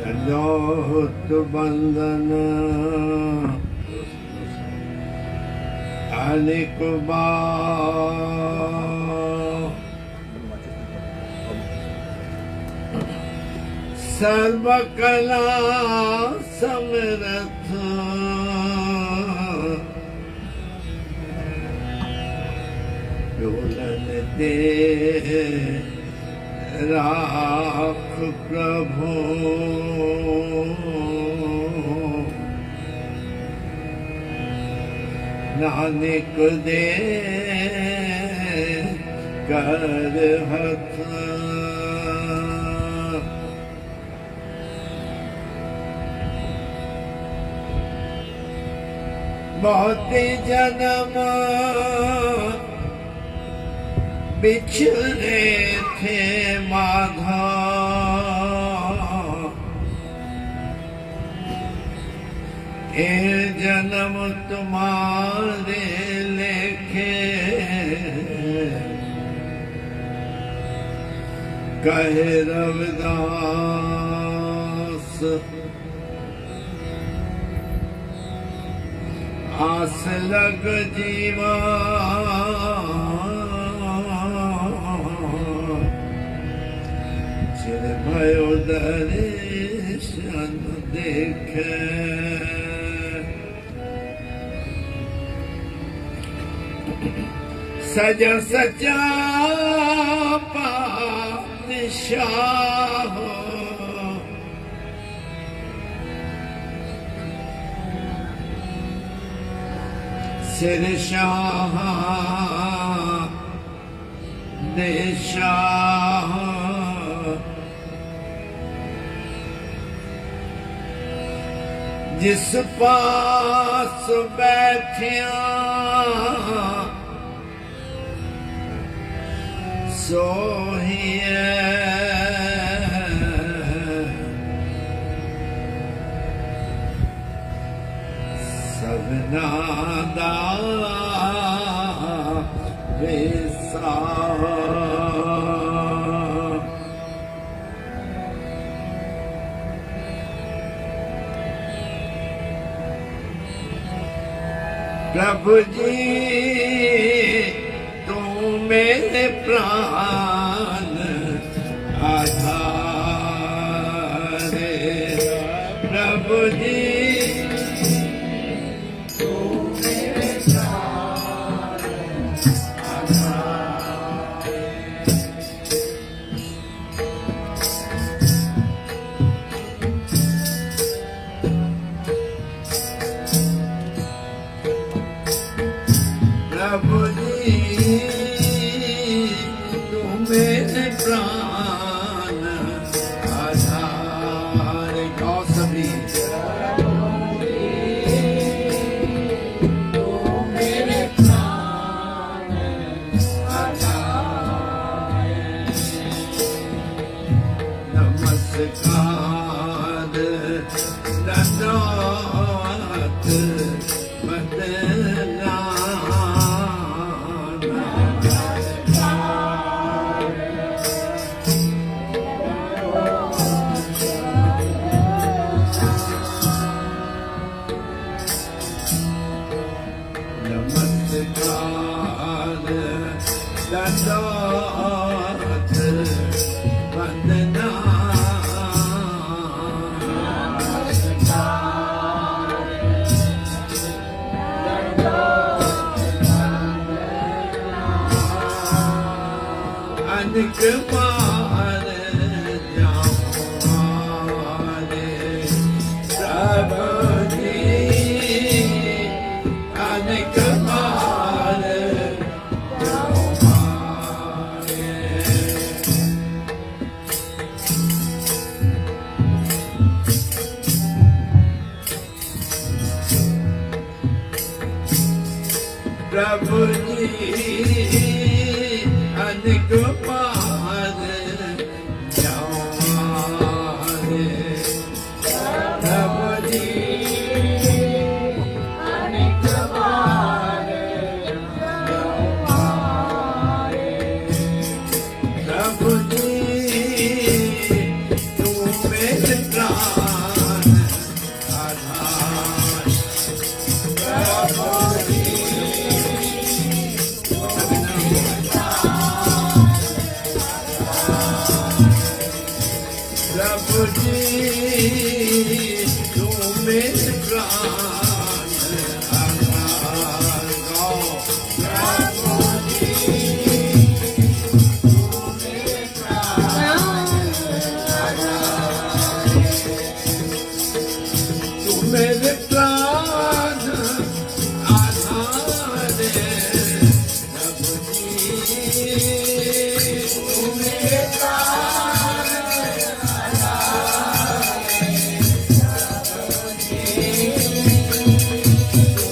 लोट बंधन अनेक सर्व कला समर्थ डोलन दे राख प्रभु नानक दे कर हथ बहुत जन्म बिछड़े थे माधव ये जन्म तुम्हारे लेखे कहे रविदास आस लग जीवा चिर भयो दर्शन देखे सजा सचा पातशाह सिर शाह देशाह जिस पास बैठिया सोहिए सबना दा बेसा प्रभु जी तू मेरे प्राण आधार प्रभु जी तू मेरे प्राण आधार प्रभु जी तू मेरे प्राण आधार गाओ सभी तू मेरे प्राण आधार नमस्कार दंडवत वंदना दंडवत वंदना अनेक बार जाऊंगे प्रभु जी अनेक बार प्रभु जी अनेक बार जाऊंगे प्रभु जी अनेक बार जाऊंगे प्रभु जी तू मेरे प्राण प्रभु जी तू मेरे प्राण आधार गाओ प्रभु जी तू मेरे प्राण आधार तू मेरे प्राण आधार प्रभु जी तू मेरे प्राण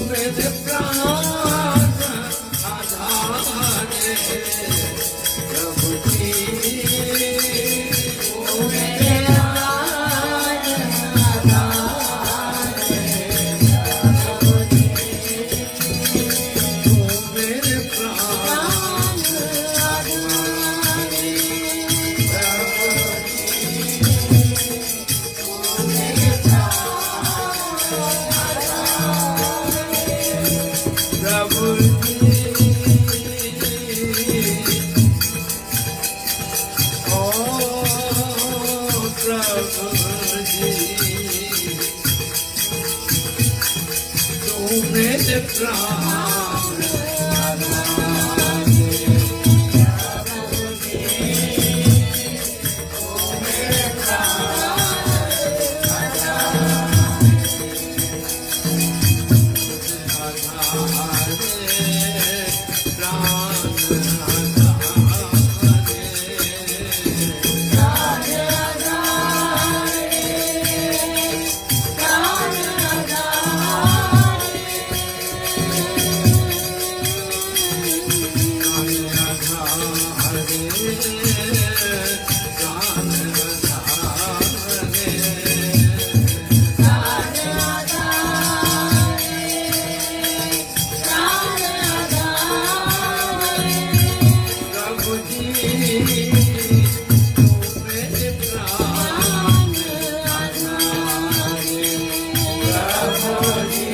मेरे प्राण आधार प्रभु जी ओ मेरे प्राण आधार प्रभु जी ओ मेरे प्राण आधार प्रभु जी तू मेरे प्राण आधार प्रभु जी तू मेरे प्राण प्रभु जी तू मेरे प्राण आधार प्रभु जी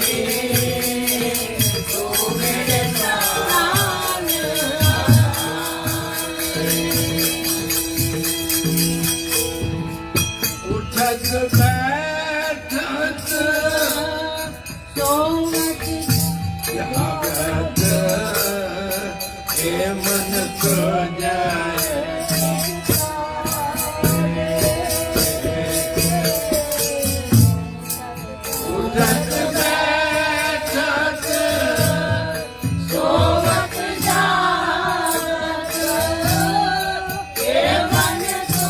तू मेरे प्राण उठत बैठत जागत हे मन को जाए उठत बैठत सोवत जागत हे मन को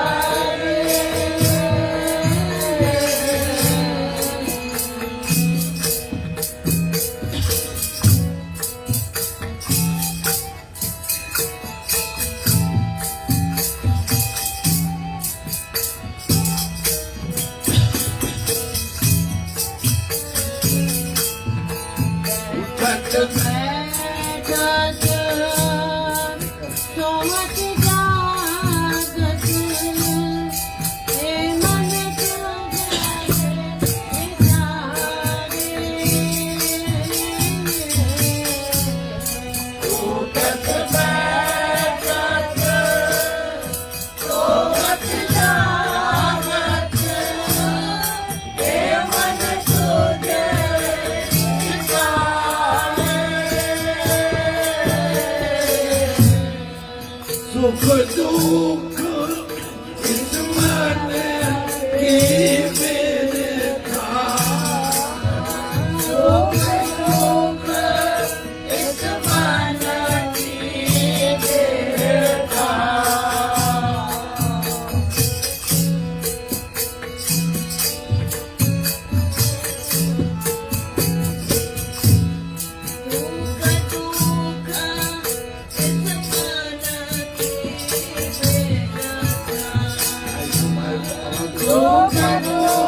उठत बैठत सोवत जागत हे मन उठत बैठत सोवत जागत हे मन सुख दुख इस मन की मेरे था सुख दुख इस मन की मेरे था Oh,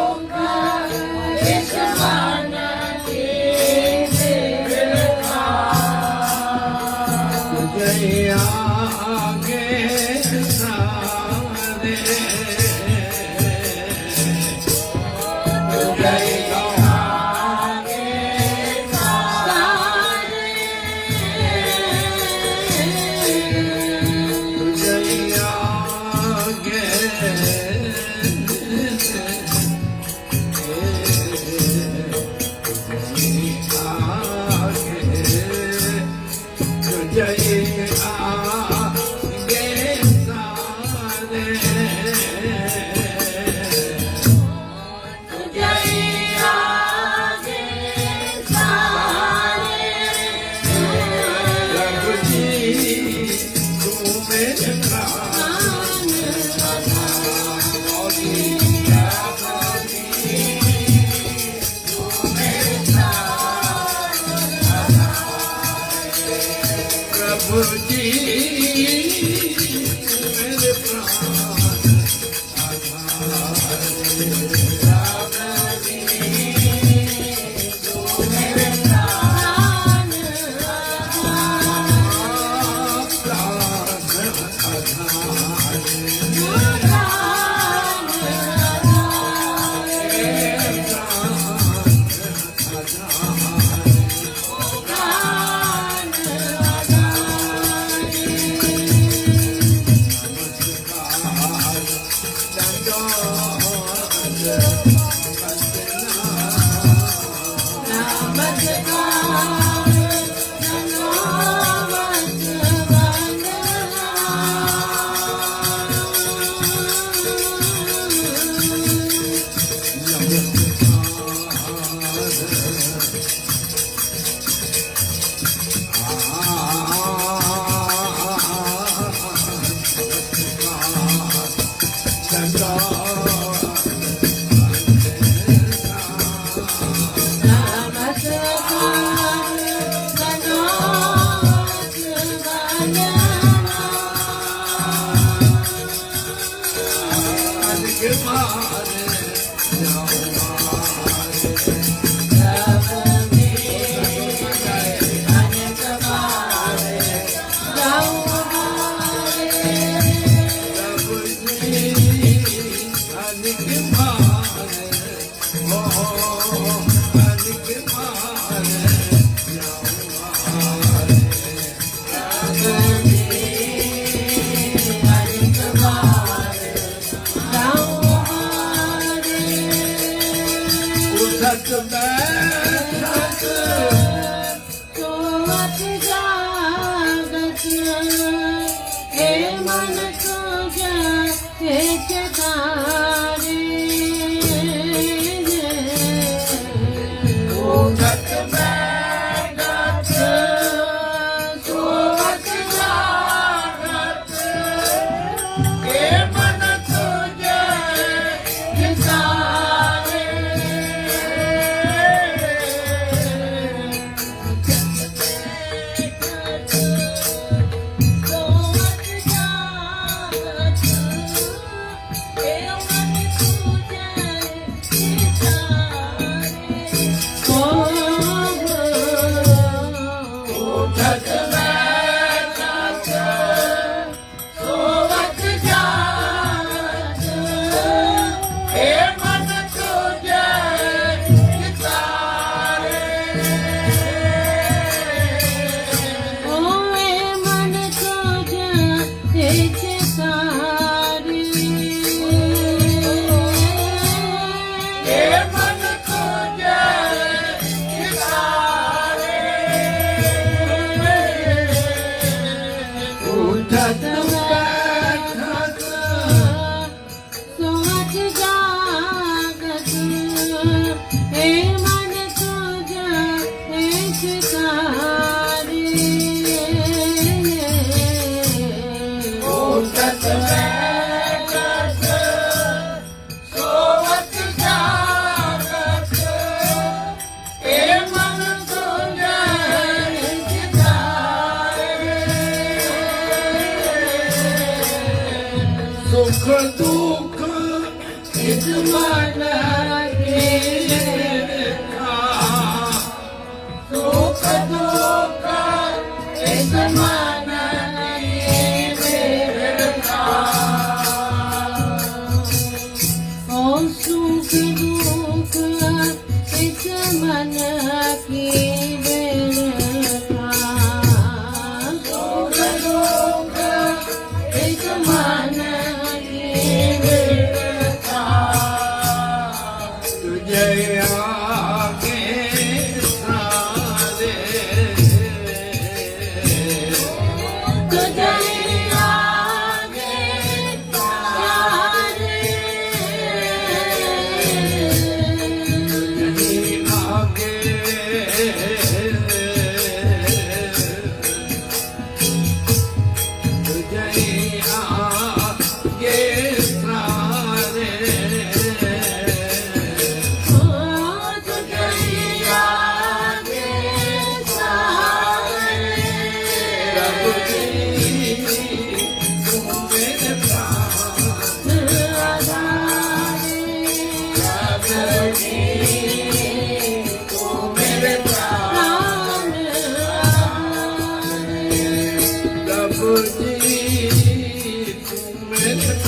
जी मेरे प्राण सुख दुख यजमान के लेखा सुख दुख यजमान के लेखा और सुख दुख यजमान के लेखा सुख दुख यजमान तुझे Nanak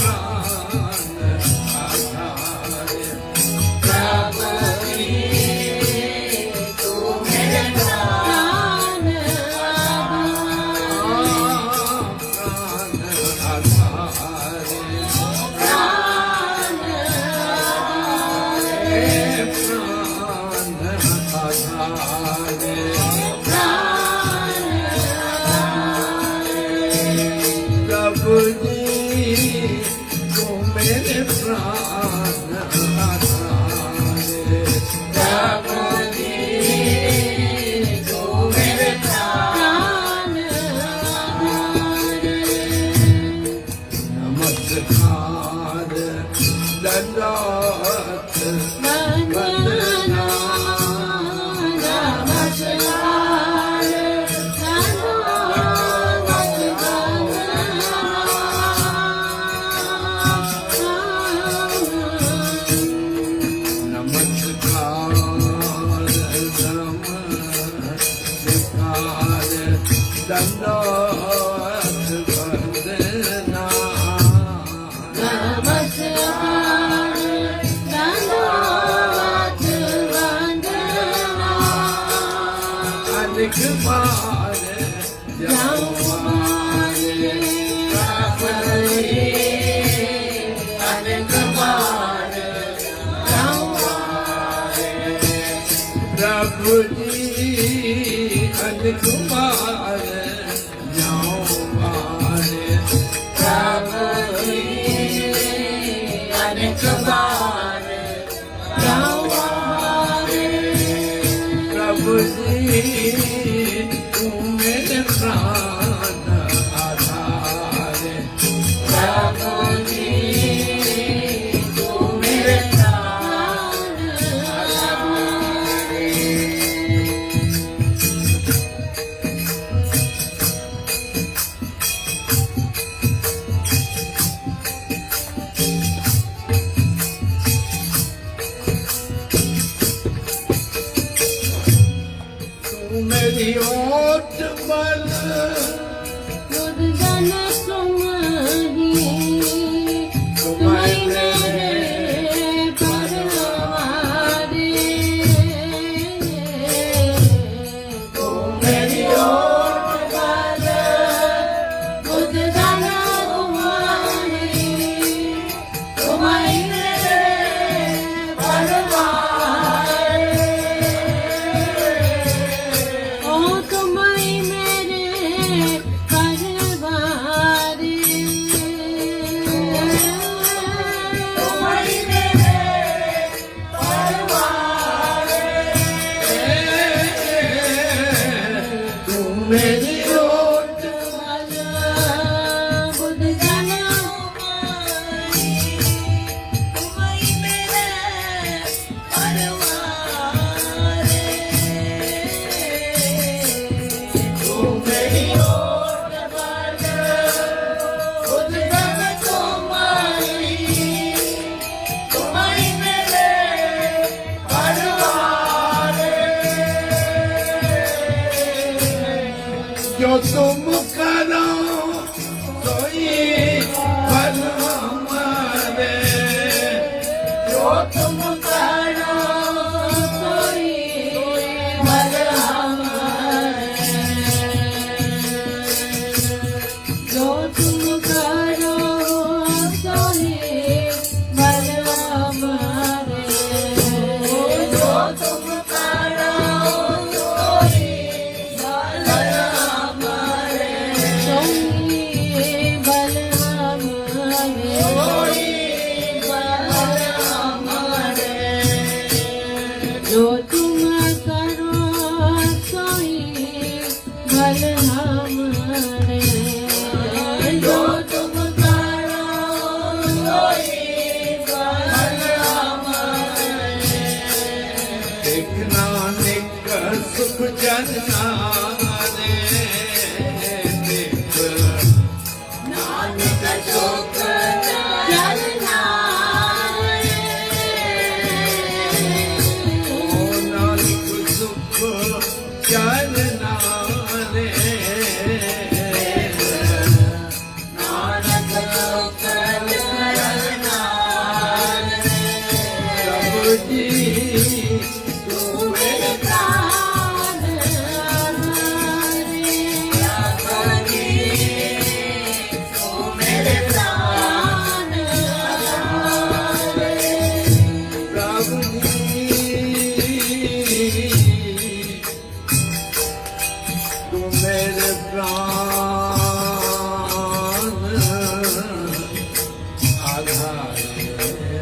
आधारे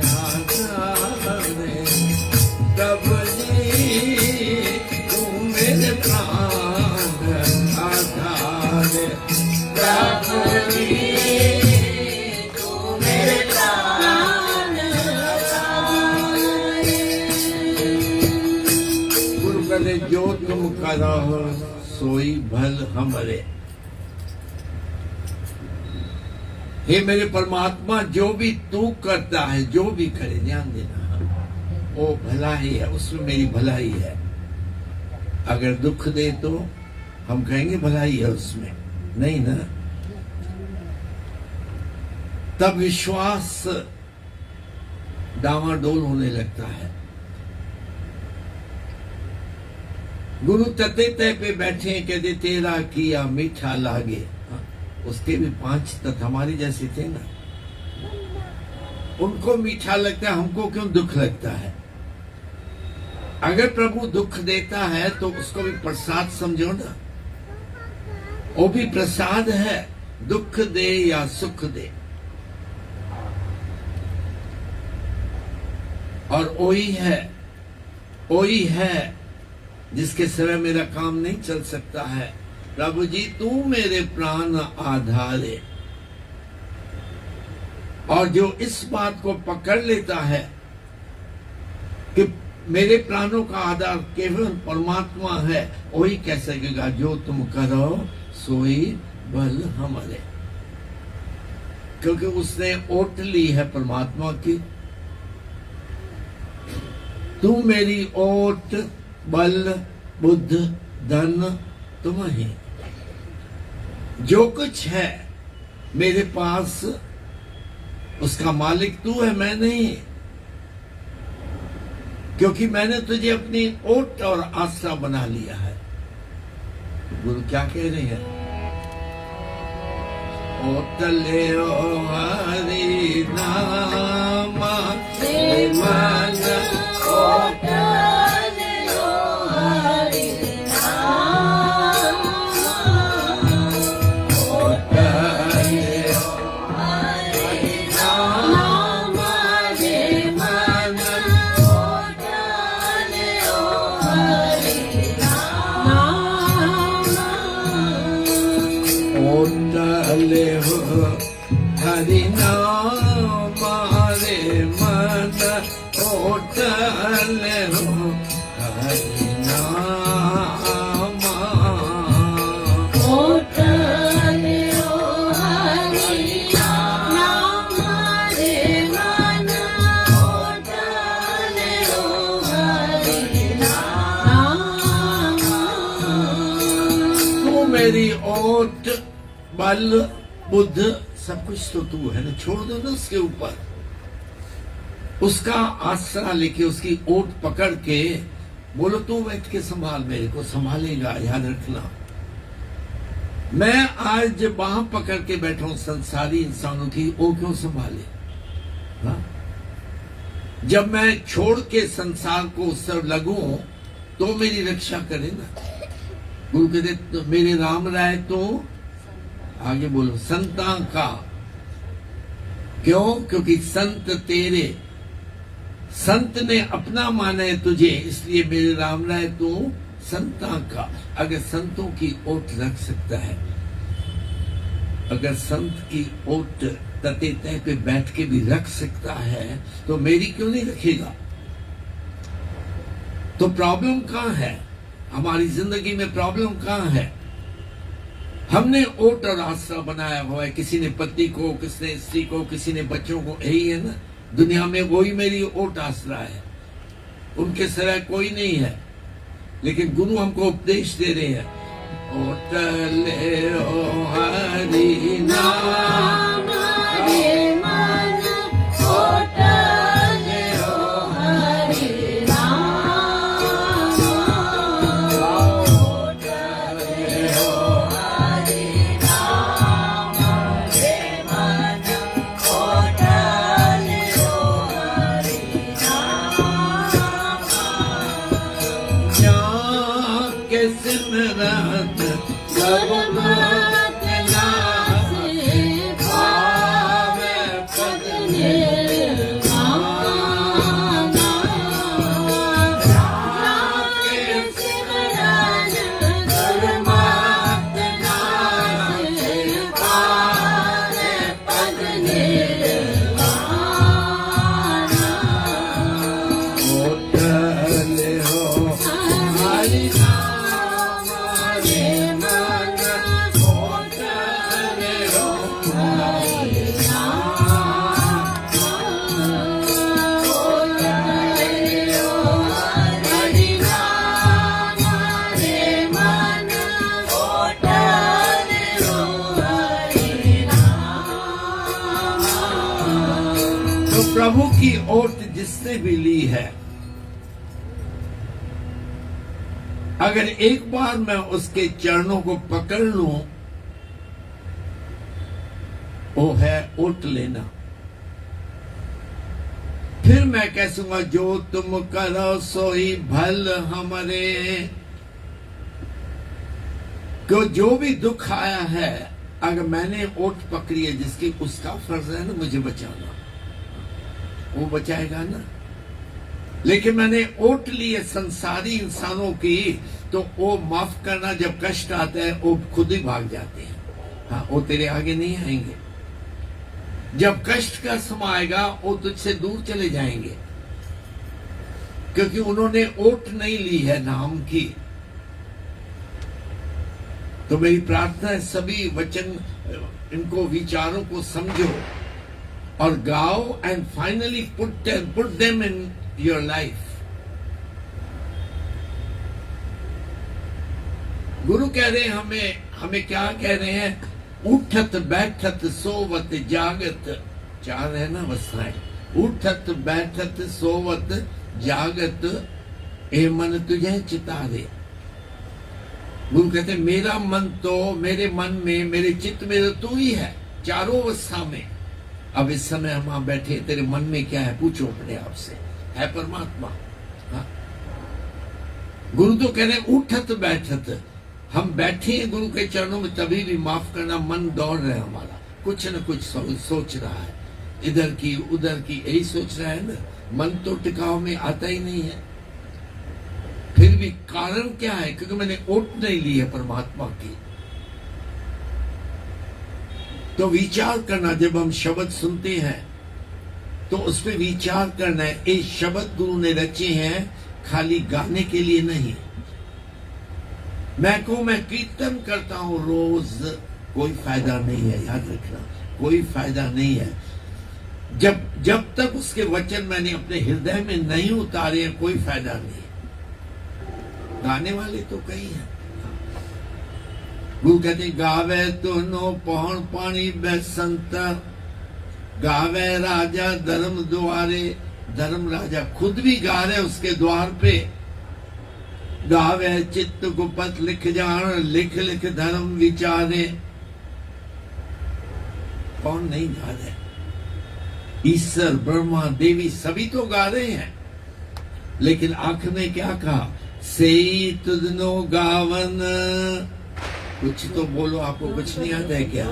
आधारे प्रभु जी तू मेरे प्राण आधारे प्रभु जी तू मेरे प्राण आधारे। गुरु कहते जो तुम करो सोई भल हमरे। हे मेरे परमात्मा जो भी तू करता है, जो भी करे, ध्यान देना, वो भला ही है, उसमें मेरी भलाई है। अगर दुख दे तो हम कहेंगे भलाई है उसमें, नहीं ना। तब विश्वास डामाडोल होने लगता है। गुरु तते तय पे बैठे कहते तेरा किया मीठा लागे। उसके भी 5 तत्व हमारी जैसे थे ना, उनको मीठा लगता है, हमको क्यों दुख लगता है। अगर प्रभु दुख देता है तो उसको भी प्रसाद समझो ना, वो भी प्रसाद है, दुख दे या सुख दे। और वही है जिसके सिवा मेरा काम नहीं चल सकता है। प्रभु जी तू मेरे प्राण आधारे। और जो इस बात को पकड़ लेता है कि मेरे प्राणों का आधार केवल परमात्मा है, वही कह सकेगा जो तुम करो सोई बल हमारे। क्योंकि उसने ओट ली है परमात्मा की। तू मेरी ओट बल बुद्ध धन तुम ही। जो कुछ है मेरे पास उसका मालिक तू है, मैं नहीं। क्योंकि मैंने तुझे अपनी ओट और आसरा बना लिया है। गुरु क्या कह रहे हैं? ओट ले ओ हरि नामा ते मन ओट हरि नाम रे मन ओटल हो हरि नाम ओटल हो हरि नाम रे मन ओटल हो हरि नाम। तू मेरी ओट बल बुद्ध सब कुछ तो तू है ना, छोड़ दो ना उसके ऊपर। उसका आसरा लेके उसकी ओट पकड़ के बोलो तू बैठ के संभाल, मेरे को संभालेगा, याद रखना। मैं आज बाह पकड़ के बैठा हूं संसारी इंसानों की, वो क्यों संभाले? हाँ? जब मैं छोड़ के संसार को उससे लगूं तो मेरी रक्षा करे ना। गुरु कहते तो मेरे राम राय तो आगे बोलो संता का। क्यों? क्योंकि संत तेरे, संत ने अपना माना है तुझे, इसलिए मेरे राम राय तू संता का। अगर संतों की ओट रख सकता है, अगर संत की ओट तते तय पे बैठ के भी रख सकता है, तो मेरी क्यों नहीं रखेगा? तो प्रॉब्लम कहां है? हमारी जिंदगी में प्रॉब्लम कहां है? हमने ओट और आसरा बनाया हुआ है, किसी ने पति को, किसने स्त्री को, किसी ने बच्चों को। यही है ना दुनिया में, वही मेरी ओट आसरा है, उनके सिवाय कोई नहीं है। लेकिन गुरु हमको उपदेश दे रहे हैं, ओट ले ओ हरि नाम रे मन ओटल हो हरि नाम ओटल हो हरि नाम रे मन ओटल हो हरि नाम। ज्ञान के सिमरन गुरमत नाम से भावे पद तो प्रभु की ओट जिसने भी ली है, अगर एक बार मैं उसके चरणों को पकड़ लूं, वो है ओट लेना। फिर मैं कह सूंगा जो तुम करो सोई भल हमरे, को जो भी दुख आया है, अगर मैंने ओट पकड़ी है जिसकी, उसका फर्ज है ना मुझे बचाना, वो बचाएगा ना। लेकिन मैंने ओट ली है संसारी इंसानों की, तो वो माफ करना, जब कष्ट आता है वो खुद ही भाग जाते हैं। हाँ, वो तेरे आगे नहीं आएंगे। जब कष्ट का समय आएगा वो तुझसे दूर चले जाएंगे, क्योंकि उन्होंने ओट नहीं ली है नाम की। तो मेरी प्रार्थना है सभी वचन, इनको विचारों को समझो और गाओ, and finally put them in your life. गुरु कह रहे हैं हमें क्या कह रहे हैं? उठत बैठत सोवत जागत, चार है ना अवस्थाएं। उठत बैठत सोवत जागत, ए मन तुझे चितारे। गुरु कहते मेरा मन तो, मेरे मन में, मेरे चित्त में तो तू ही है चारों अवस्था में। अब इस समय हम वहां बैठे, तेरे मन में क्या है पूछो अपने आप से, है परमात्मा। हाँ? गुरु तो कह रहे उठत बैठत, हम बैठे हैं गुरु के चरणों में, तभी भी माफ करना, मन दौड़ रहा है हमारा, कुछ न कुछ सोच रहा है, इधर की उधर की, यही सोच रहा है ना। मन तो टिकाव में आता ही नहीं है। फिर भी कारण क्या है? क्योंकि मैंने ओट नहीं ली है परमात्मा की। तो विचार करना, जब हम शब्द सुनते हैं तो उस पर विचार करना है। ये शब्द गुरु ने रचे हैं खाली गाने के लिए नहीं। मैं कीर्तन करता हूं रोज, कोई फायदा नहीं है, याद रखना, कोई फायदा नहीं है। जब तक उसके वचन मैंने अपने हृदय में नहीं उतारे हैं, कोई फायदा नहीं। गाने वाले तो कई हैं। गुरु कहते गावे तो नो पौन पानी बेसंत, गावे राजा धर्म द्वारे। धर्म राजा खुद भी गा रहे उसके द्वार पे। गावे चित्त गुपत लिख जान, लिख लिख धर्म विचारे। कौन नहीं गा रहे? ईश्वर ब्रह्मा देवी सभी तो गा रहे हैं, लेकिन आखिर में क्या कहा? सेई तुदनो गावन। कुछ तो बोलो, आपको कुछ नहीं आता है क्या?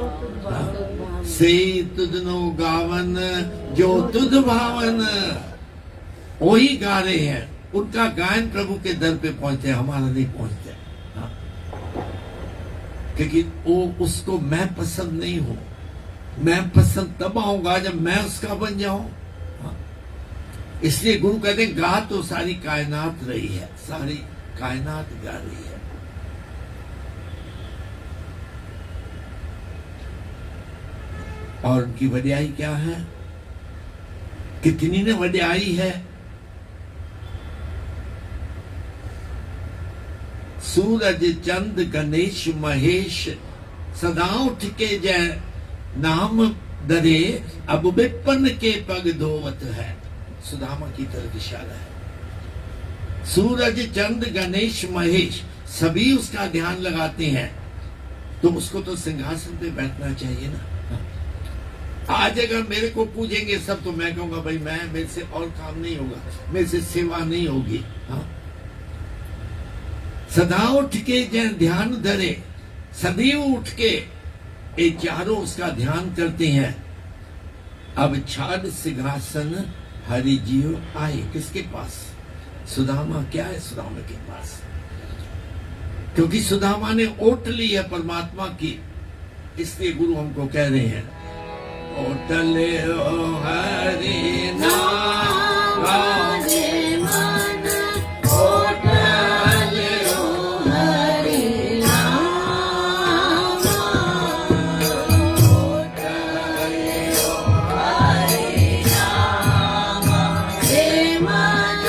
सेई तुदनो गावन, जो तुद भावन। वही गा रहे हैं, उनका गायन प्रभु के दर पे पहुंचते, हमारा नहीं पहुंचते। हाँ? क्योंकि वो उसको मैं पसंद नहीं हूं। मैं पसंद तब आऊंगा जब मैं उसका बन जाऊं। हाँ? इसलिए गुरु कहते हैं गा तो सारी कायनात रही है, सारी कायनात गा रही है। और उनकी वड्याई क्या है? कितनी ने वड्याई है। सूरज चंद गणेश महेश, सदा उठ के जय नाम दरे, अब विपन्न के पग धोवत है। सुदामा की तरफ इशारा है। सूरज चंद गणेश महेश सभी उसका ध्यान लगाते हैं, तो उसको तो सिंहासन पे बैठना चाहिए ना। आज अगर मेरे को पूछेंगे सब, तो मैं कहूंगा भाई मेरे से और काम नहीं होगा, मेरे से सेवा नहीं होगी। हाँ? सदा उठ के जय ध्यान धरे, सदैव उठ के ये चारों उसका ध्यान करते हैं। अब छाड़ सिंहासन हरि जीव आए। किसके पास? सुदामा। क्या है सुदामा के पास? क्योंकि सुदामा ने ओट ली है परमात्मा की, इसलिए गुरु हमको कह रहे हैं ओट ले ओ हरि नाम हरे मन ओट ले ओ हरि नाम ओट ले ओ हरि नाम हे मन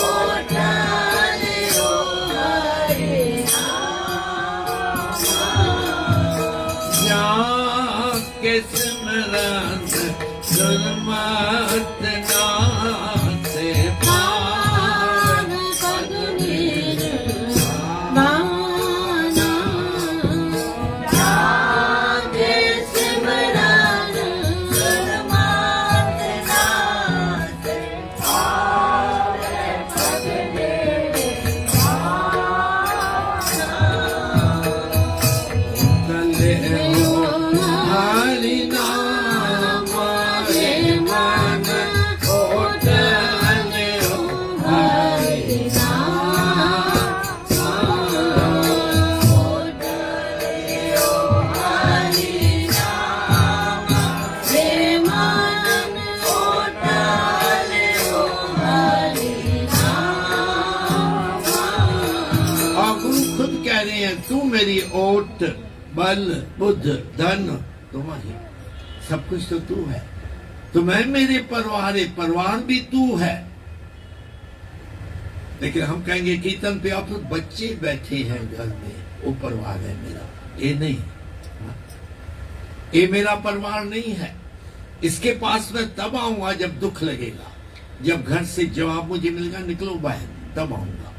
ओट ले ओ हरि नाम के सिमरन दुर्मत नाथ पार पद निर्वाणा जाके सिमरन गुरमति नाथ पार पद तले हो हरि नाम रे मन ओट ले हो हरि और गुरु खुद कह रहे हैं तू मेरी ओट बल बुद्ध धन तुम्हारी, सब कुछ तो तू है। तो मैं मेरे परिवार है, परिवार भी तू है। लेकिन हम कहेंगे कीर्तन पे आप बच्चे बैठे हैं घर में, वो परिवार है मेरा, ये नहीं। ये मेरा परिवार नहीं है। इसके पास मैं तब आऊंगा जब दुख लगेगा, जब घर से जवाब मुझे मिलेगा निकलो बाहर, तब आऊंगा।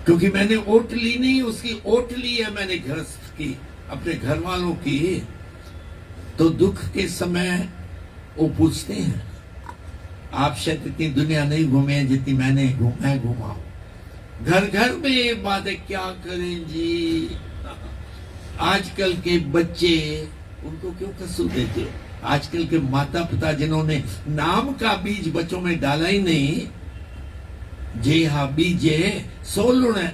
क्योंकि मैंने ओट ली नहीं, उसकी ओट ली है मैंने गृहस्थ की, अपने घर वालों की। तो दुख के समय वो पूछते हैं आप शायद इतनी दुनिया नहीं घूमे हैं जितनी मैंने घुमा। घर घर में ये बात है, क्या करें जी। आजकल के बच्चे, उनको क्यों कसूर देते हो? आजकल के माता पिता जिन्होंने नाम का बीज बच्चों में डाला ही नहीं, जे हा बीजे सोलुण,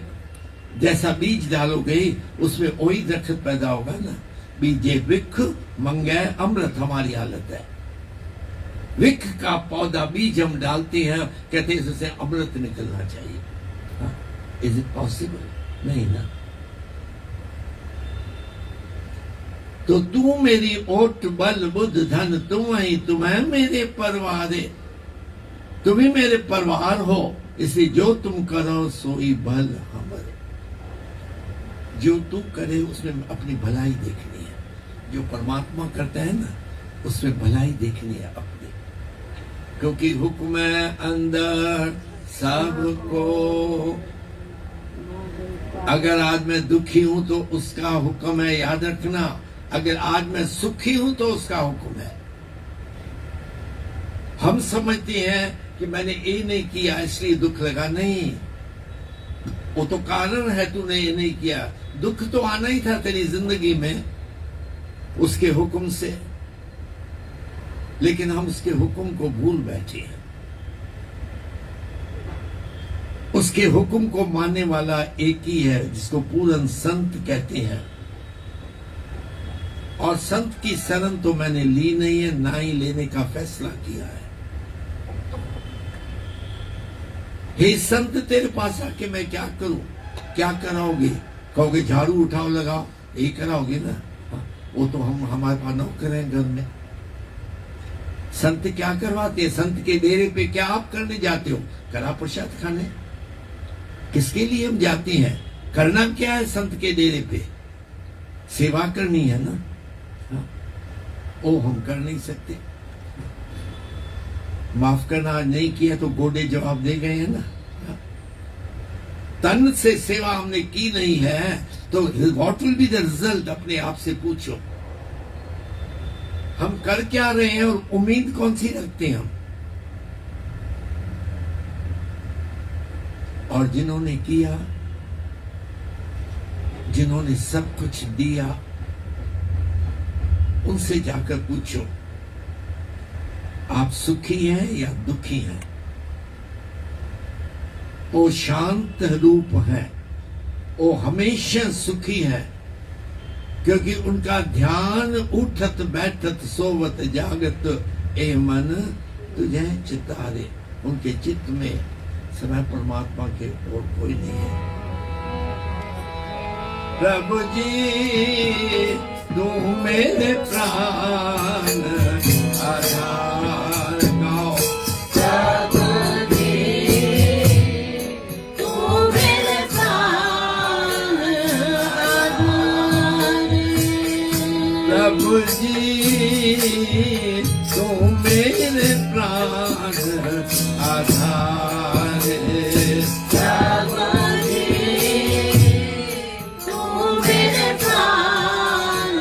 जैसा बीज डालोगे उसमें वही दरख्त पैदा होगा ना। बीजे विख मंगे अमृत हमारी हालत है। विख का पौधा बीज हम डालते हैं, कहते हैं इससे अमृत निकलना चाहिए। Is it possible? नहीं ना। तो तू मेरी ओट बल बुद्ध धन तुम ही, तुम्हें मेरे परिवार, तुम ही मेरे परिवार हो। इसलिए जो तुम करो सोई भल हमारे, जो तू करे उसमें अपनी भलाई देखनी है। जो परमात्मा करता है ना, उसमें भलाई देखनी है अपनी। क्योंकि हुक्म है अंदर सबको। अगर आज मैं दुखी हूं तो उसका हुक्म है, याद रखना। अगर आज मैं सुखी हूं तो उसका हुक्म है। हम समझते हैं कि मैंने ये नहीं किया इसलिए दुख लगा, नहीं। वो तो कारण है तूने ये नहीं किया। दुख तो आना ही था तेरी जिंदगी में उसके हुक्म से, लेकिन हम उसके हुक्म को भूल बैठे हैं। उसके हुक्म को मानने वाला एक ही है, जिसको पूर्ण संत कहते हैं। और संत की शरण तो मैंने ली नहीं है, ना ही लेने का फैसला किया है। हे संत, तेरे पास आके मैं क्या करूं? क्या कराओगे? कहोगे झाड़ू उठाओ लगाओ, यही कराओगे ना? वो तो हमारे पास नौकर हैं घर में। संत क्या करवाते हैं? संत के डेरे पे क्या आप करने जाते हो? कड़ा प्रसाद खाने। किसके लिए हम जाते हैं? करना क्या है संत के डेरे पे? सेवा करनी है ना। वो हम कर नहीं सकते। माफ करना, आज नहीं किया तो गोडे जवाब दे गए हैं ना। तन से सेवा हमने की नहीं है तो what will be the result? अपने आप से पूछो। हम कर क्या रहे हैं और उम्मीद कौन सी रखते हैं हम? और जिन्होंने किया, जिन्होंने सब कुछ दिया, उनसे जाकर पूछो आप सुखी हैं या दुखी हैं, वो शांत रूप है, वो हमेशा सुखी है, क्योंकि उनका ध्यान उठत बैठत सोवत जागत ए मन तुझे चितारे। उनके चित्त में समय परमात्मा के और कोई नहीं है। प्रभु जी तू मेरे प्राण आधार गाओ। प्रभु जी तू मेरे प्राण आधार। प्रभु जी तू मेरे प्राण आधार। प्रभु जी तू मेरे प्राण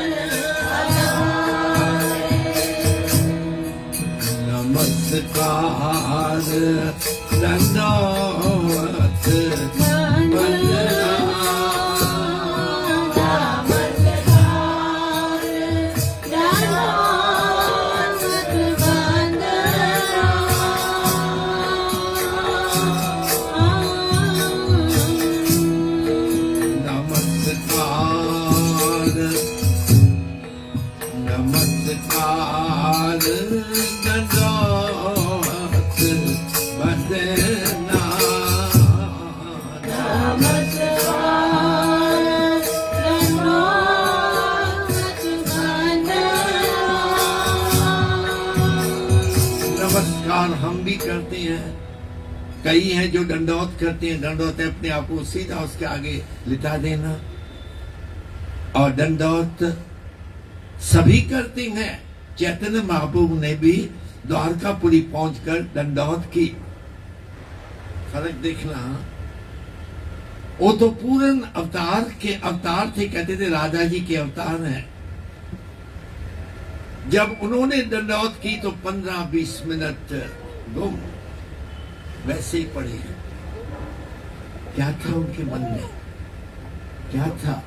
आधार। नमस्कार दंडवत वंदना। नमस्कार दंडवत वंदना। नमस्कार हम भी करते हैं, कई हैं जो दंडवत करते हैं। दंडवत है अपने आप को सीधा उसके आगे लिटा देना, और दंडवत सभी करते हैं। चैतन्य महाप्रभु ने भी द्वारकापुरी पहुंचकर दंडवत की। फर्क देखना, वो तो पूर्ण अवतार के अवतार थे, कहते थे राधा जी के अवतार हैं। जब उन्होंने दंडवत की तो 15-20 मिनट गुम वैसे ही पड़े हैं। क्या था उनके मन में, क्या था?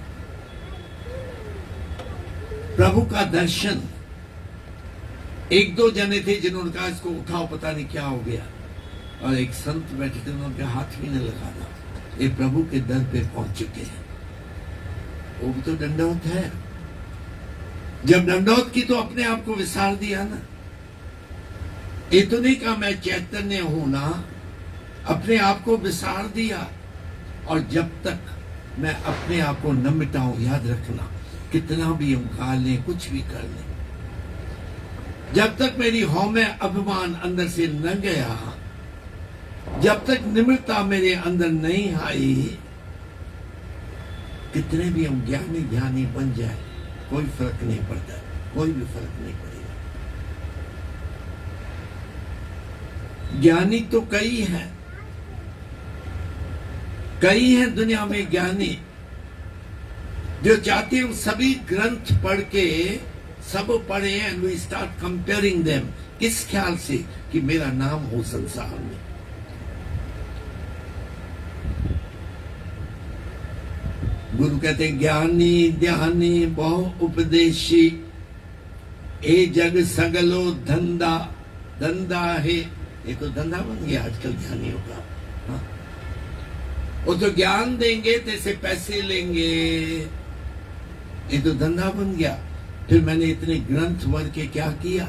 प्रभु का दर्शन। एक दो जने थे जिन्होंने कहा इसको उठाओ, पता नहीं क्या हो गया, और एक संत बैठे थे, उन्होंने हाथ भी नहीं लगाना, ये प्रभु के दर पे पहुंच चुके हैं। वो भी तो दंडवत है। जब दंडवत की तो अपने आप को विसार दिया ना। ये तो नहीं कहा मैं चैतन्य हूं ना, अपने आप को विसार दिया। और जब तक मैं अपने आप को न मिटाऊं, याद रखना, कितना भी हम खा लें, कुछ भी कर लें, जब तक मेरी हौ में अभिमान अंदर से न गया, जब तक निम्रता मेरे अंदर नहीं आई, कितने भी हम ज्ञानी ध्यानी बन जाए, कोई फर्क नहीं पड़ता, कोई भी फर्क नहीं पड़ेगा। ज्ञानी तो कई हैं, कई हैं दुनिया में ज्ञानी जो चाहते हैं सभी ग्रंथ पढ़ के सब पढ़े, and we start comparing them. किस ख्याल से कि मेरा नाम हो संसार में। गुरु कहते हैं ज्ञानी ध्यानी बहु उपदेशी, ए जग सगलो धंधा धंधा है। ये तो धंधा बन गया आजकल ज्ञानियों का। हाँ? वो तो ज्ञान देंगे तैसे पैसे लेंगे, ये तो धंधा बन गया। फिर मैंने इतने ग्रंथ पढ़ के क्या किया?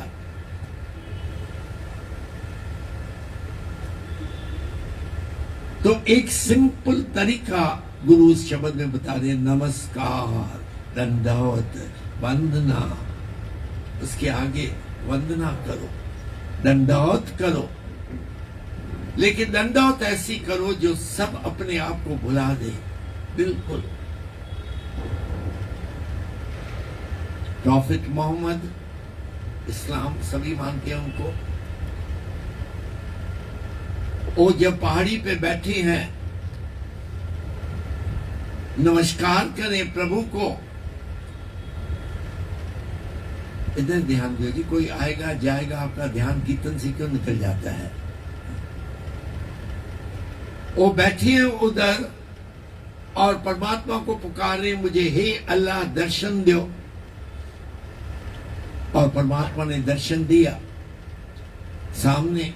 तो एक सिंपल तरीका गुरु उस शब्द में बता रहे, नमस्कार दंडवत वंदना। उसके आगे वंदना करो, दंडवत करो, लेकिन दंडवत ऐसी करो जो सब अपने आप को भुला दे। बिल्कुल प्रॉफिट मोहम्मद, इस्लाम सभी मानते हैं उनको। वो जब पहाड़ी पे बैठे हैं, नमस्कार करें प्रभु को, इधर ध्यान दो जी, कोई आएगा जाएगा, आपका ध्यान कीर्तन से क्यों निकल जाता है? वो बैठे हैं उधर और परमात्मा को पुकारे, मुझे हे अल्लाह दर्शन दो। और परमात्मा ने दर्शन दिया। सामने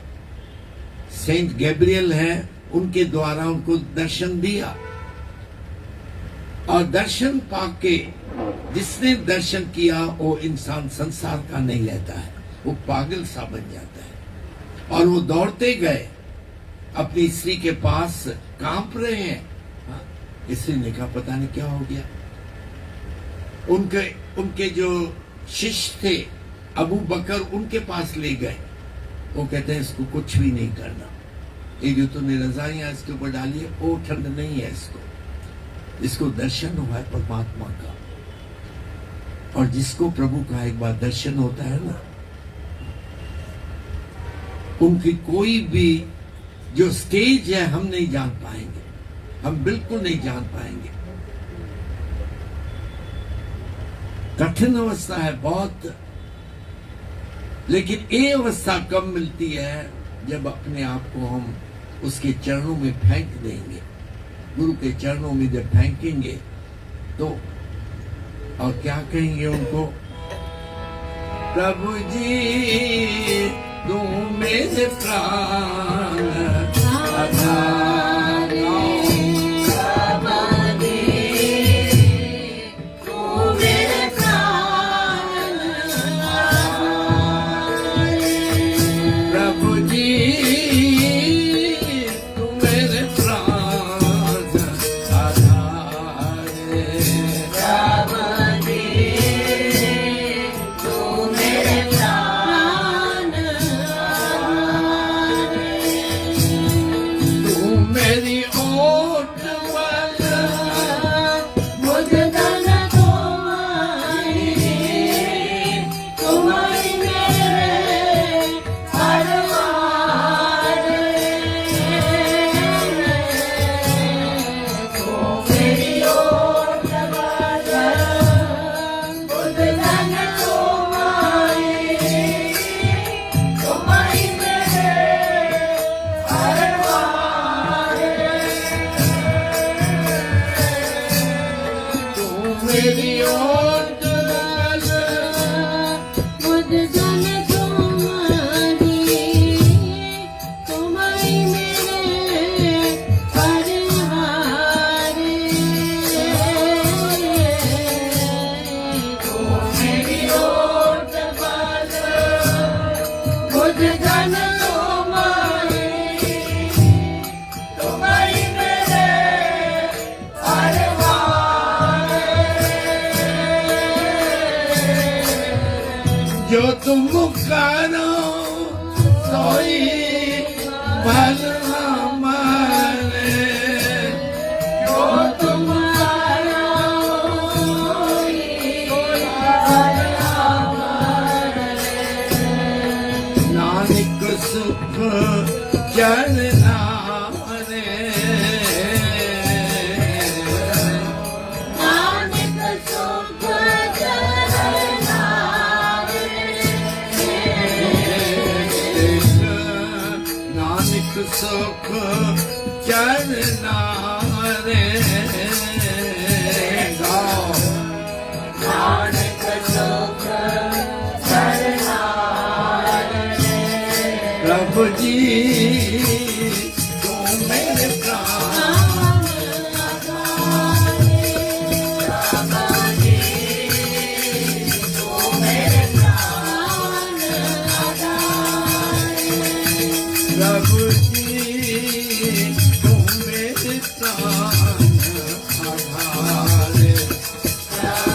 सेंट गैब्रियल है, उनके द्वारा उनको दर्शन दिया। और दर्शन पाके जिसने दर्शन किया वो इंसान संसार का नहीं रहता है, वो पागल सा बन जाता है। और वो दौड़ते गए अपनी स्त्री के पास, कांप रहे हैं। हाँ, स्त्री ने कहा पता नहीं क्या हो गया। उनके जो शिष्य थे अबू बकर, उनके पास ले गए। वो कहते हैं इसको कुछ भी नहीं करना, ये जो तूने रजाइयां इसके ऊपर डाली है वो ठंड नहीं है, इसको दर्शन हुआ है परमात्मा का। और जिसको प्रभु का एक बार दर्शन होता है ना, उनकी कोई भी जो स्टेज है हम नहीं जान पाएंगे, हम बिल्कुल नहीं जान पाएंगे। कठिन अवस्था है बहुत, लेकिन ये अवस्था कब मिलती है जब अपने आप को हम उसके चरणों में फेंक देंगे। गुरु के चरणों में जब फेंकेंगे तो और क्या कहेंगे उनको, प्रभु जी तू मेरे प्राण आधार, जो तुम करो सोई भल हमारे, जो तुम करो सोई भल हमारे। नानक सुख चरना रे, नानक सुख चरना, सुख चरना रे गाओ, नानक सुख चरना रे। प्रभु जी तू मेरे प्राण आधारे, प्रभु जी तू मेरे प्राण आधारे, प्रभु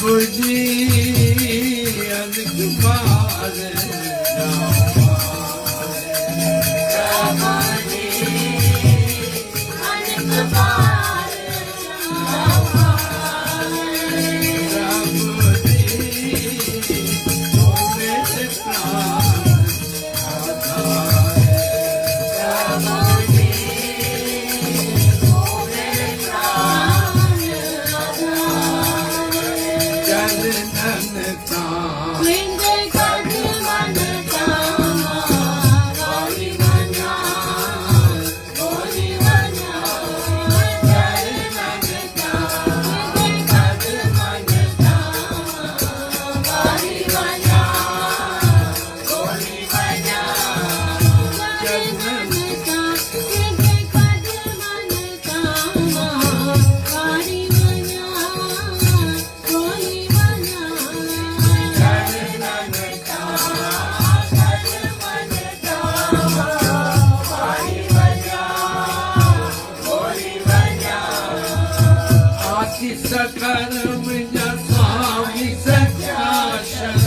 प्रभु जी अनक पार प्रभु जी अनक पार प्रभु जी तो मेरे प्राण आधार प्रभु जी वो मेरे प्राण आधार चरणन का विंदे कद मन कामा वाली मना बोली मना चरणन का विंदे कद मन कामा वाली मना बोली मना चरणन का विंदे कद मन कामा वाली मना बोली मना आति सकर्म स्वामी सत्याशर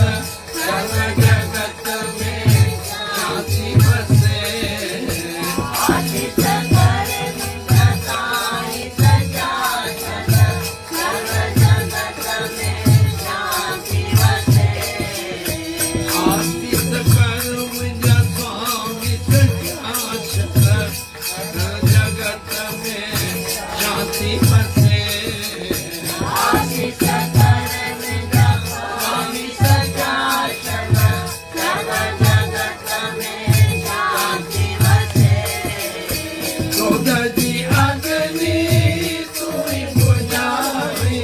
सर्व जगत में शांति बसे आति सकर्म स्वामी सत्याशर सर्व जगत में शांति बसे क्रोधजी अग्नि तुई बुझाई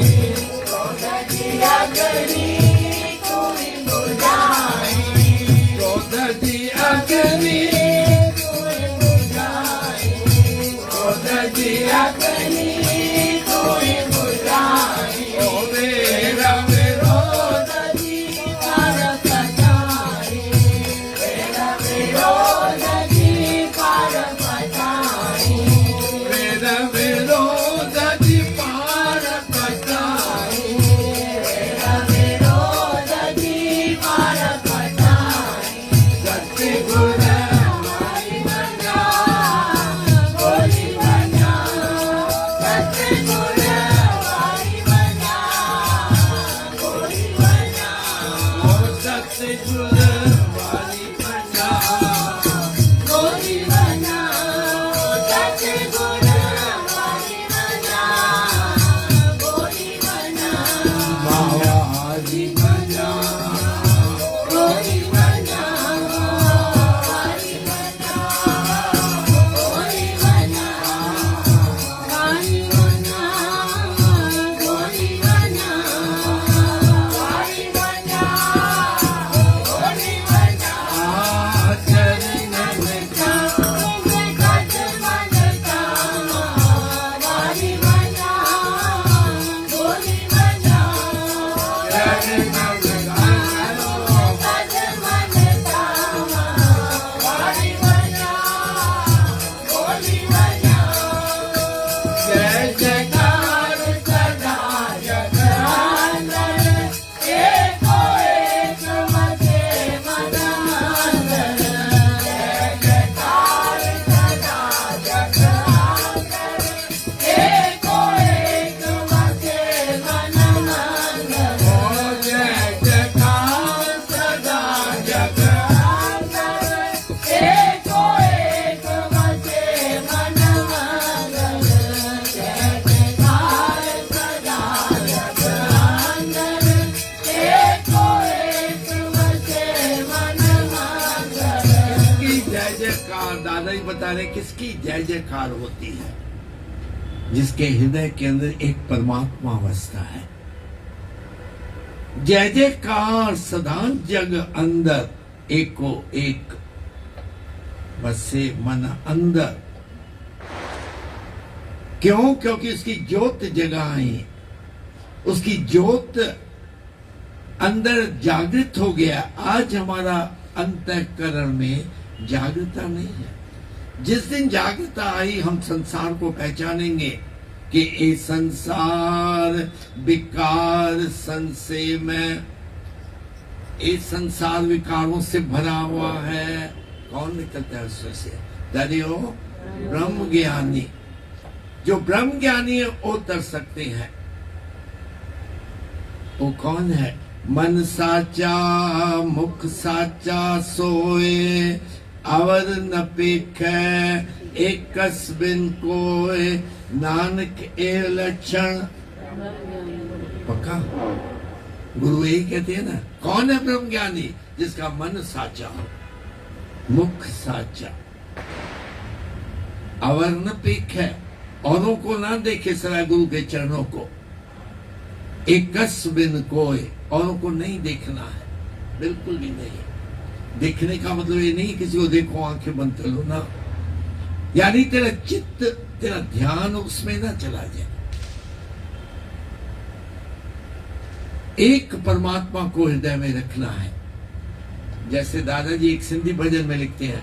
क्रोधजी अग्नि क्रोधजी अग्नि ओ मेरा विरोध मेरा विरोध जी पार पटाई सत्य गुण ओ सत्य गुण वाली बना बाबाजी बना चरणन का चरणन का जय जयकार सदा जग ओ जय जयकार सदा जग किसकी जय जयकार दादा ही बता रहे किसकी जय जयकार होती है जिसके हृदय के अंदर एक परमात्मा बसता है जय जयकार सदा जग अंदर एको एक बसे मन अंदर क्यों क्योंकि उसकी ज्योत जगाई उसकी ज्योत अंदर जागृत हो गया आज हमारा अंतःकरण में जागृता नहीं है जिस दिन जागृता आई हम संसार को पहचानेंगे कि ये संसार विकार संशय में, ये संसार विकारों से भरा हुआ है। कौन निकलता है उससे? दरियो ब्रह्म ज्ञानी। जो ब्रह्म ज्ञानी है वो तर सकते हैं। वो कौन है? मन साचा मुख साचा सोए, अवर न पेखै एक बिन कोय, नानक ए लक्षण। पक्का गुरु यही कहते हैं ना। कौन है ब्रह्म ज्ञानी? जिसका मन साचा, मुख साचा, अवर न पेखै, औरों को ना देखे सराय गुरु के चरणों को, एक बिन कोय, औरों को नहीं देखना है, बिल्कुल भी नहीं। देखने का मतलब ये नहीं किसी को देखो आंखें बंद कर लो ना, यानी तेरा चित्त, तेरा ध्यान उसमें ना चला जाए। एक परमात्मा को हृदय में रखना है। जैसे दादाजी एक सिंधी भजन में लिखते हैं,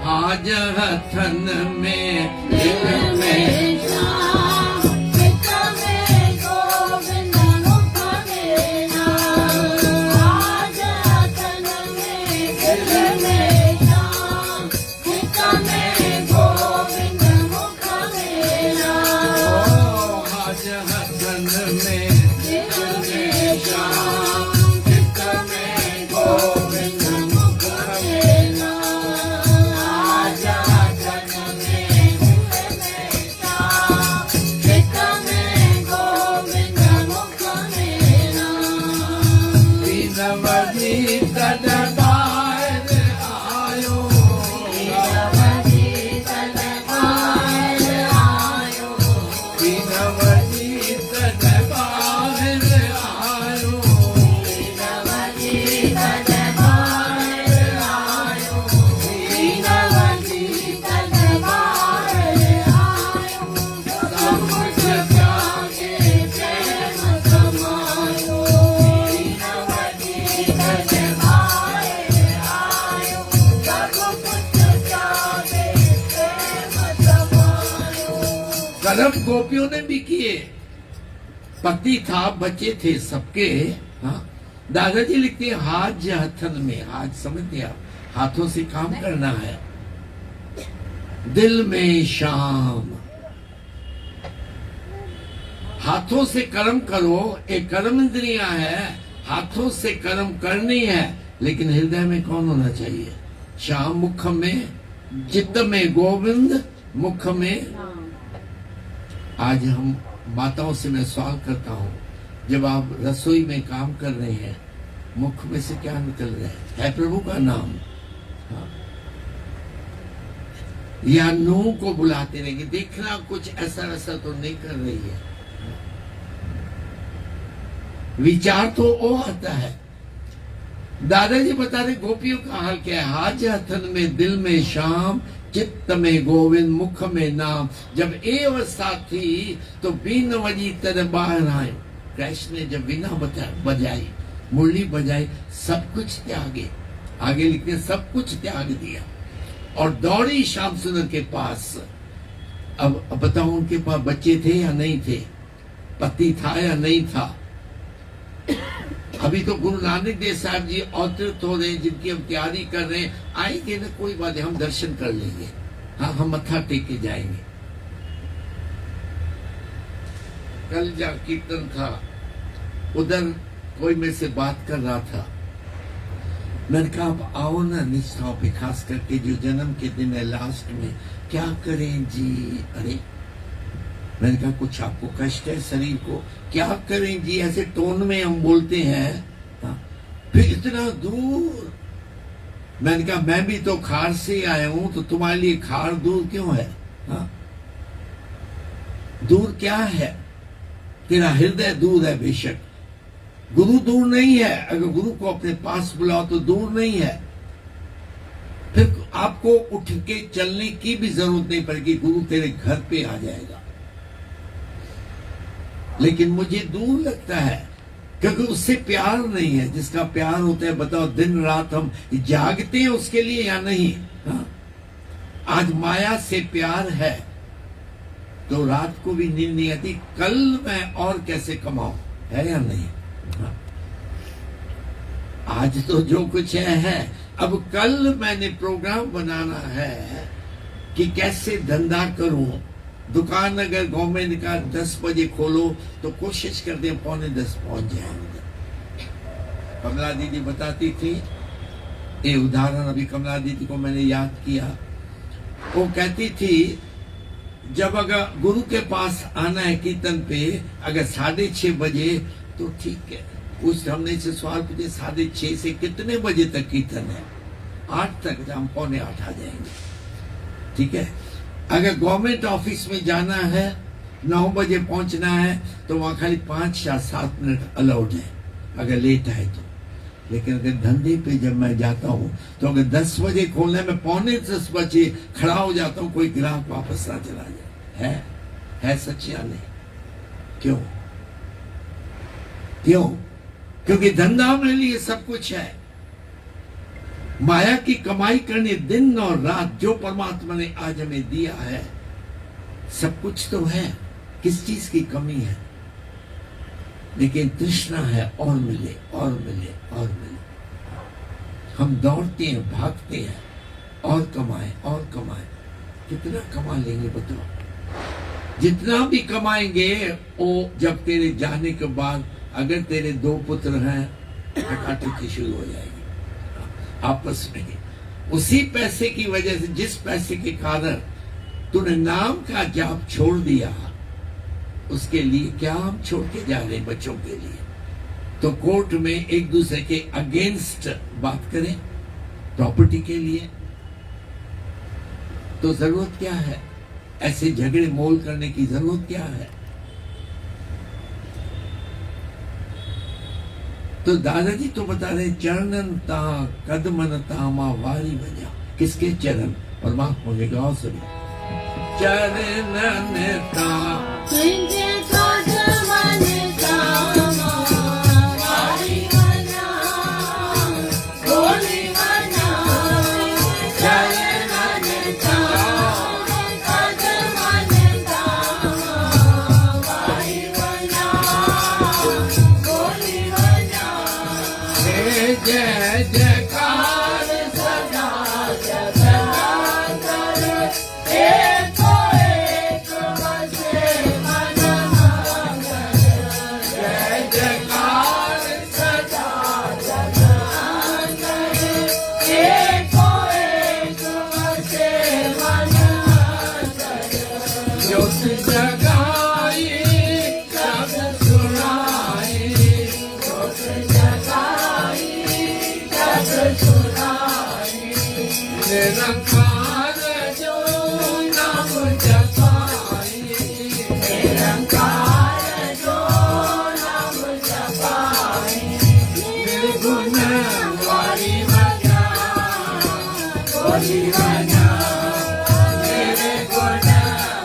आज हथन में दिल में श्याम, चित्त में गोविंद मुख में नाम। आज हथन में दिल में श्याम, चित्त में गोविंद मुख में नाम। आज हथन में दिल में श्याम, चित्त में गोविंद मुख में नाम। आज हथन में दिल में श्याम, चित्त में गोविंद मुख में नाम। दीनवदी तदबार आयो, दीनवदी तदबार आयो, दीनवदी तदबार आयो, दीनवदी तदबार आयो, दीनवदी तदबार आयो। सब कुछ त्यागे प्रेम समायो, दीनवदी तदबार आयो। सब कुछ त्यागे प्रेम समायो। कर्म गोपियों ने भी किए। पति था, बच्चे थे सबके। हाँ, दादाजी लिखते हैं हाथ हथन में, हाथ समझते आप, हाथों से काम करना है। दिल में शाम, हाथों से कर्म करो। एक कर्म इंद्रियां है, हाथों से कर्म करनी है, लेकिन हृदय में कौन होना चाहिए? शाम। मुख में, चित्त में गोविंद, मुख में। आज हम माताओं से मैं सवाल करता हूं, जब आप रसोई में काम कर रहे हैं, मुख में से क्या निकल रहा है प्रभु का नाम। हाँ। या नूह को बुलाते रहेंगे, देखना कुछ ऐसा वैसा तो नहीं कर रही है। विचार तो वो आता है। दादाजी बता रहे गोपियों का हाल क्या है। हाज हथन में दिल में शाम, चित्त में गोविंद मुख में नाम। जब ये अवस्था थी तो बीन बजी तर बाहर आए। कृष्ण ने जब बीना बजाई, मुरली बजाई, सब कुछ त्यागे। आगे लिखते सब कुछ त्याग दिया और दौड़ी श्याम सुंदर के पास। अब बताओ उनके पास बच्चे थे या नहीं थे, पति था या नहीं था। अभी तो गुरु नानक देव साहब जी अवतरित हो रहे हैं, जिनकी हम तैयारी कर रहे हैं। आएंगे ना, कोई बात नहीं, हम दर्शन कर लेंगे। हाँ, हम मत्था टेक के जाएंगे। कल जहाँ कीर्तन था, उधर कोई मेरे से बात कर रहा था। मैंने कहा आप आओ ना निष्ठाओं पे, खास करके जो जन्म के दिन है लास्ट में, क्या करें जी। अरे मैंने कहा कुछ आपको कष्ट है शरीर को, क्या करें जी, ऐसे टोन में हम बोलते हैं। हाँ। फिर इतना दूर। मैंने कहा मैं भी तो खार से आया हूं, तो तुम्हारे लिए खार दूर क्यों है? हाँ। दूर क्या है? तेरा हृदय दूर है बेशक, गुरु दूर नहीं है। अगर गुरु को अपने पास बुलाओ तो दूर नहीं है। फिर आपको उठ के चलने की भी जरूरत नहीं पड़ेगी, गुरु तेरे घर पे आ जाएगा। लेकिन मुझे दूर लगता है क्योंकि उससे प्यार नहीं है। जिसका प्यार होता है, बताओ दिन रात हम जागते हैं उसके लिए या नहीं? हाँ? आज माया से प्यार है तो रात को भी नींद नहीं आती, कल मैं और कैसे कमाऊं, है या नहीं? हाँ। आज तो जो कुछ है, अब कल मैंने प्रोग्राम बनाना है कि कैसे धंधा करूं। दुकान अगर गवर्नमेंट का 10 बजे खोलो तो कोशिश कर दें 9:45 पहुंच जाएंगे। कमला दीदी बताती थी, ये उदाहरण अभी कमला दीदी को मैंने याद किया। वो कहती थी जब अगर गुरु के पास आना है कीर्तन पे, अगर 6:30 बजे तो ठीक है। उस हमने से सवाल पूछे 6:30 से कितने बजे तक कीर्तन है? 8 तक, हम 7:45 आ जाएंगे, ठीक है। अगर गवर्नमेंट ऑफिस में जाना है 9 बजे पहुंचना है तो वहां खाली 5 या 7 मिनट अलाउड है अगर लेट है तो। लेकिन अगर धंधे पे जब मैं जाता हूं तो अगर 10 बजे खोलना है, मैं 9:45 बजे खड़ा हो जाता हूं, कोई ग्राहक वापस ना चला जाए। है सच या नहीं? क्यों? क्योंकि धंधा मेरे लिए सब कुछ है। माया की कमाई करने दिन और रात जो परमात्मा ने आज हमें दिया है, सब कुछ तो है, किस चीज की कमी है? लेकिन तृष्णा है और मिले और मिले और मिले। हम दौड़ते हैं, भागते हैं, और कमाए और कमाए। कितना कमा लेंगे बताओ? जितना भी कमाएंगे वो जब तेरे जाने के बाद, अगर तेरे 2 पुत्र हैं, टकाटकी शुरू हो जाएगी आपस में। उसी पैसे की वजह से, जिस पैसे के कारण तूने नाम का जाप छोड़ दिया, उसके लिए क्या हम छोड़ के जा रहे हैं बच्चों के लिए? तो कोर्ट में एक दूसरे के अगेंस्ट बात करें प्रॉपर्टी के लिए, तो जरूरत क्या है? ऐसे झगड़े मोल करने की जरूरत क्या है? तो दादाजी तो बता रहे चरणन ता कदमन तामा वारी बजा। किसके चरण? परमात्मा के। गाँव सभी चरणन ता तुझे कदमन तामा वारी बजा, बोली बजा। चरणन तामा कदमन तामा वारी बजा, बोली बजा। जय जयकार सदा जगन्नाथ एको एक बसे मन मंगल। जय जयकार सदा जगन्नाथ एको एक बसे मन मंगल। ज्योत जगाई शब्द सुनाई, ज्योत जगाई जग सुनाई। निरंकार जो नाम जपाई, निरंकार जो नाम जपाई। निर्गुण वारी बजा, बोली बजा। निर्गुण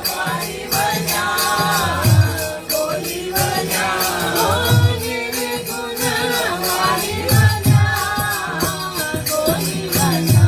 वारी बजा, बोली बजा। निर्गुण वारी बजा, बोली बजा।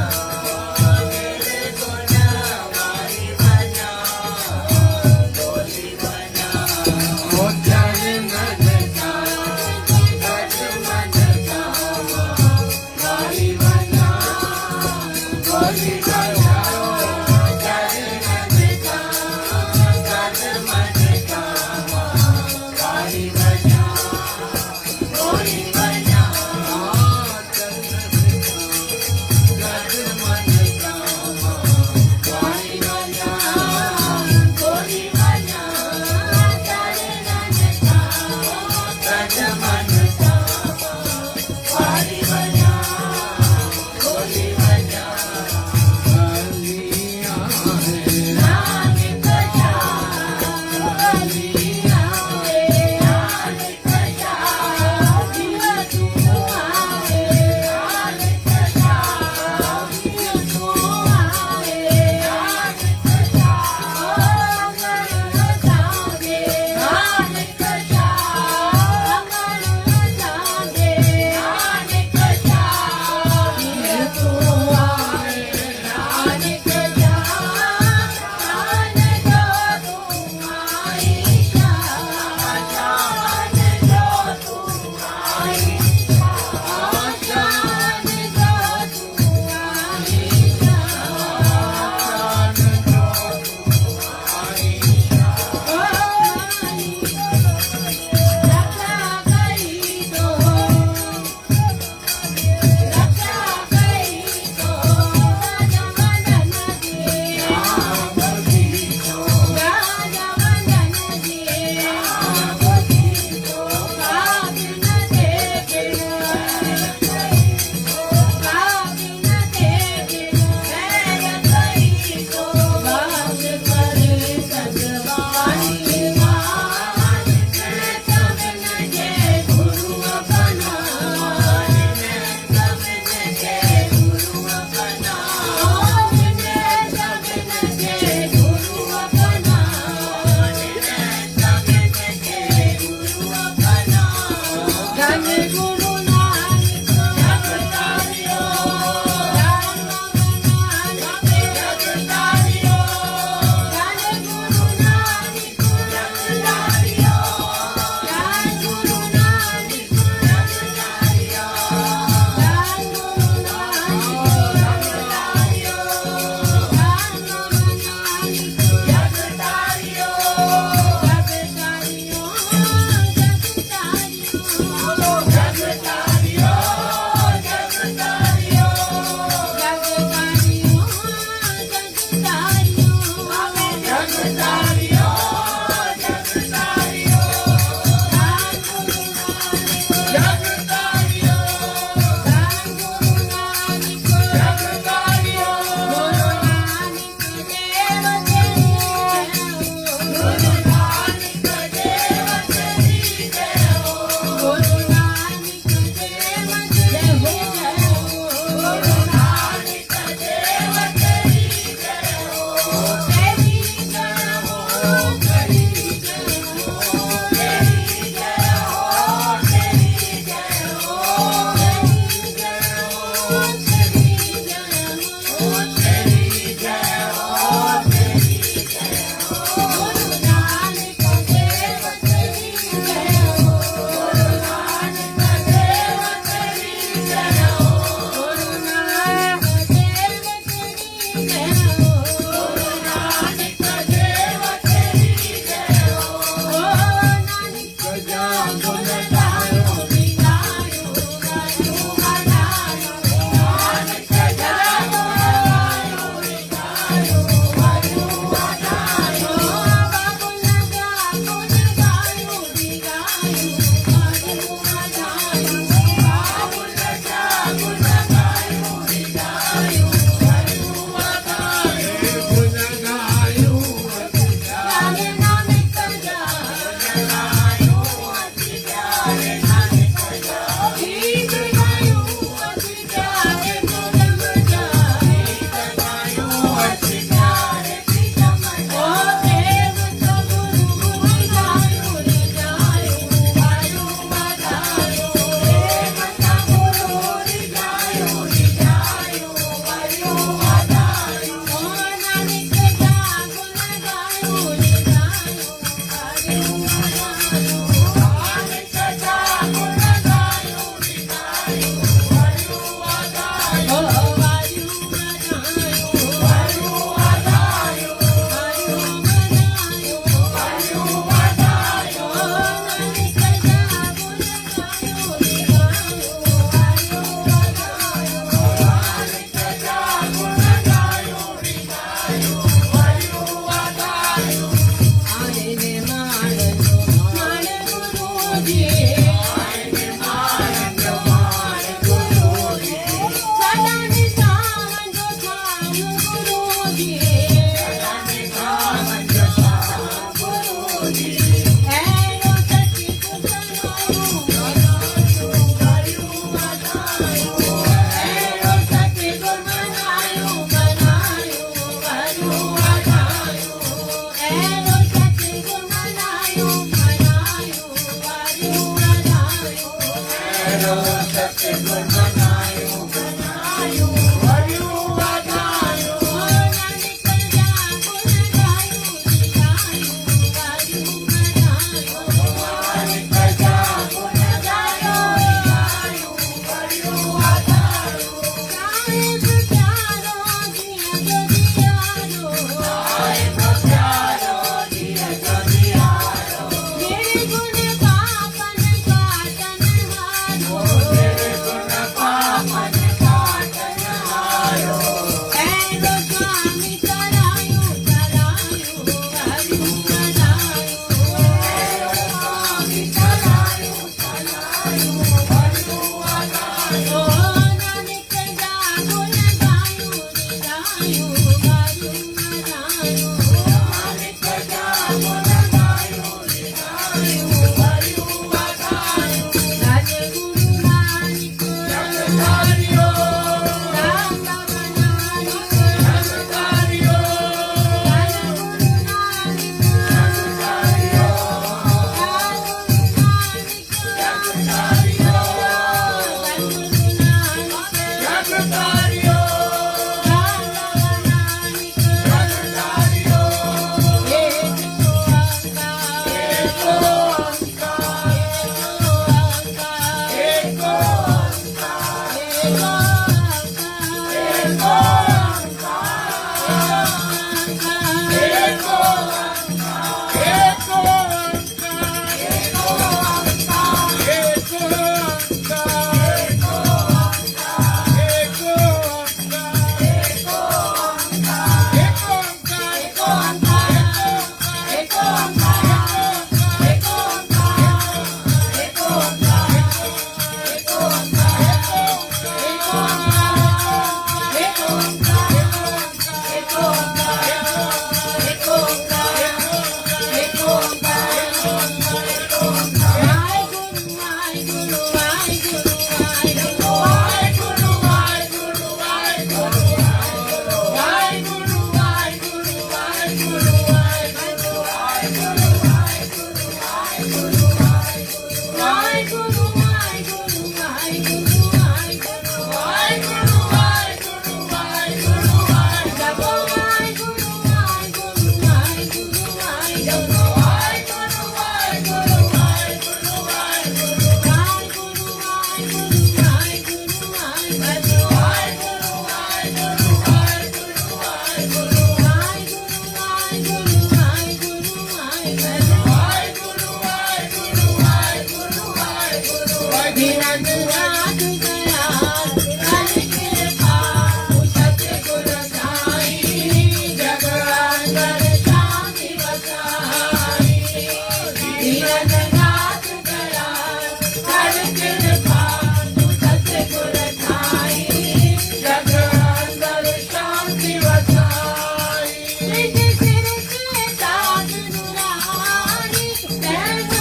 Thank you.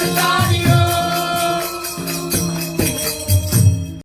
सदा